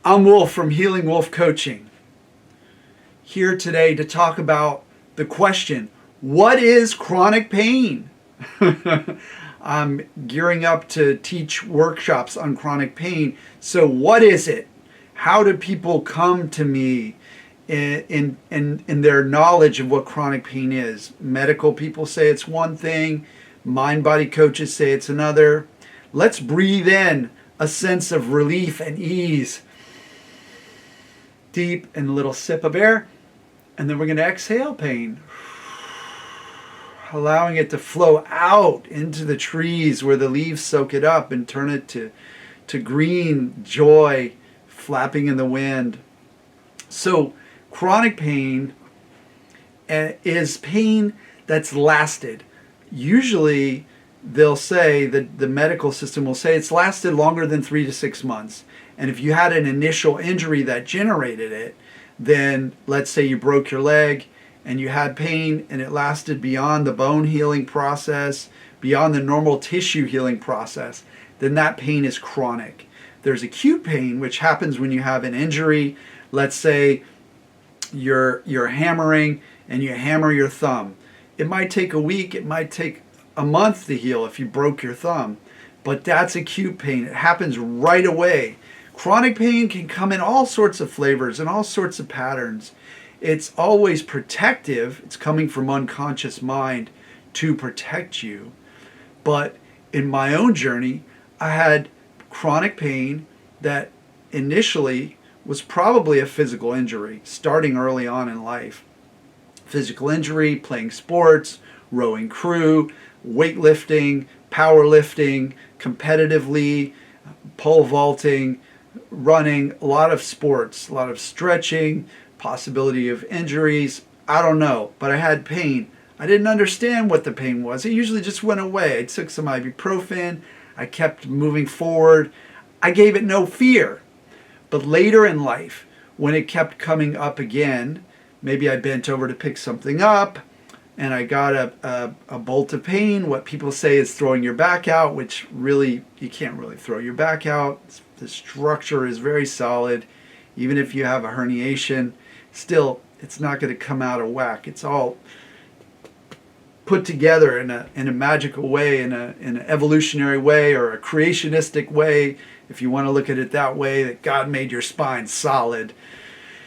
I'm Wolf from Healing Wolf Coaching, here today to talk about the question, what is chronic pain? I'm gearing up to teach workshops on chronic pain. So what is it? How do people come to me in their knowledge of what chronic pain is? Medical people say it's one thing. Mind-body coaches say it's another. Let's breathe in a sense of relief and ease. Deep and a little sip of air. And then we're going to exhale pain. Allowing it to flow out into the trees where the leaves soak it up and turn it to green joy flapping in the wind. So chronic pain is pain that's lasted. Usually they'll say that the medical system will say it's lasted longer than 3 to 6 months. And if you had an initial injury that generated it, then let's say you broke your leg and you had pain and it lasted beyond the bone healing process, beyond the normal tissue healing process, then that pain is chronic. There's acute pain, which happens when you have an injury. Let's say you're hammering and you hammer your thumb. It might take a week, it might take a month to heal if you broke your thumb, but that's acute pain. It happens right away. Chronic pain can come in all sorts of flavors and all sorts of patterns. It's always protective. It's coming from unconscious mind to protect you. But in my own journey, I had chronic pain that initially was probably a physical injury, starting early on in life. Physical injury, playing sports, rowing crew, weightlifting, powerlifting, competitively, pole vaulting, running, a lot of sports, a lot of stretching, possibility of injuries. I don't know, but I had pain. I didn't understand what the pain was. It usually just went away. I took some ibuprofen. I kept moving forward. I gave it no fear. But later in life, when it kept coming up again, maybe I bent over to pick something up and I got a bolt of pain. What people say is throwing your back out, which really, you can't really throw your back out. The structure is very solid. Even if you have a herniation, still, it's not going to come out of whack. It's all put together in a magical way, in an evolutionary way, or a creationistic way, if you want to look at it that way, that God made your spine solid.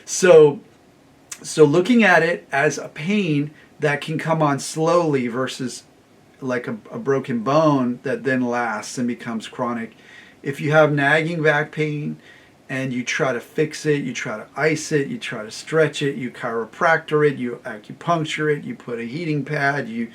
So looking at it as a pain that can come on slowly versus like a broken bone that then lasts and becomes chronic. If you have nagging back pain and you try to fix it, you try to ice it, you try to stretch it, you chiropractor it, you acupuncture it, you put a heating pad, you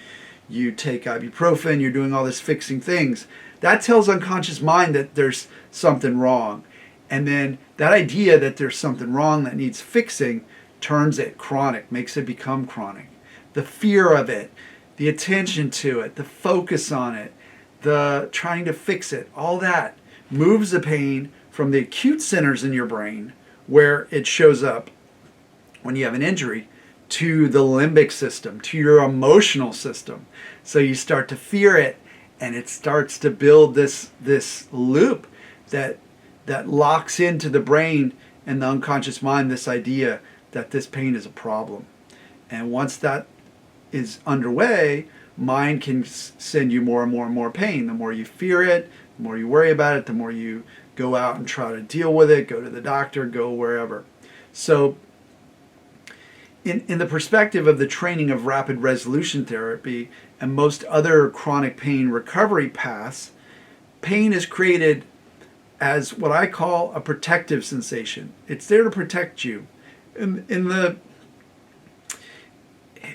take ibuprofen, you're doing all this fixing things, that tells unconscious mind that there's something wrong. And then that idea that there's something wrong that needs fixing turns it chronic, makes it become chronic. The fear of it, the attention to it, the focus on it, the trying to fix it, all that moves the pain from the acute centers in your brain where it shows up when you have an injury to the limbic system, to your emotional system. So you start to fear it and it starts to build this loop that locks into the brain and the unconscious mind this idea that this pain is a problem. And once that is underway, mind can send you more and more and more pain. The more you fear it, the more you worry about it, the more you go out and try to deal with it, go to the doctor, go wherever. So in the perspective of the training of rapid resolution therapy and most other chronic pain recovery paths, pain is created as what I call a protective sensation. It's there to protect you.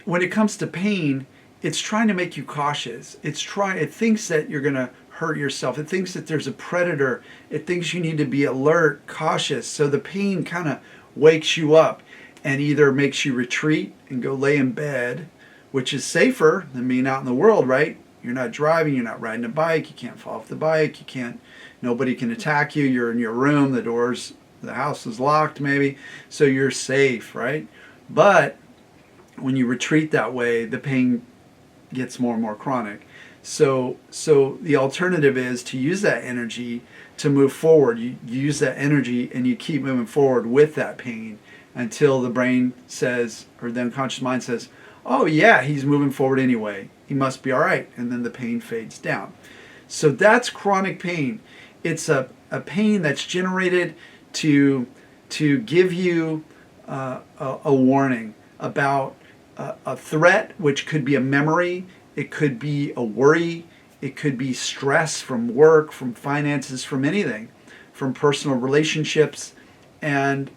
When it comes to pain, it's trying to make you cautious. It thinks that you're going to hurt yourself. It thinks that there's a predator. It thinks you need to be alert, cautious. So the pain kind of wakes you up and either makes you retreat and go lay in bed, which is safer than being out in the world, right? You're not driving, you're not riding a bike, you can't fall off the bike, nobody can attack you, you're in your room, the house is locked maybe, so you're safe, right? But when you retreat that way, the pain gets more and more chronic. So the alternative is to use that energy to move forward. You use that energy and you keep moving forward with that pain until the brain says, or the unconscious mind says, oh yeah, he's moving forward anyway. He must be all right. And then the pain fades down. So that's chronic pain. It's a pain that's generated to give you a warning about a threat, which could be a memory, it could be a worry, it could be stress from work, from finances, from anything, from personal relationships, and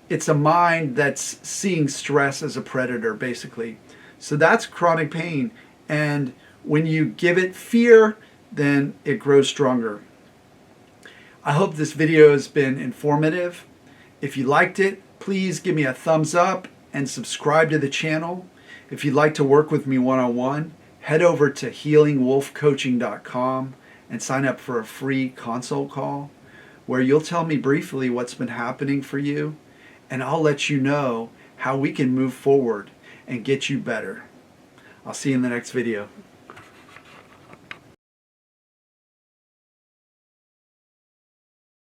it's a mind that's seeing stress as a predator, basically. So that's chronic pain, and when you give it fear, then it grows stronger. I hope this video has been informative. If you liked it, please give me a thumbs up and subscribe to the channel. If you'd like to work with me one-on-one, head over to healingwolfcoaching.com and sign up for a free consult call where you'll tell me briefly what's been happening for you, and I'll let you know how we can move forward and get you better. I'll see you in the next video.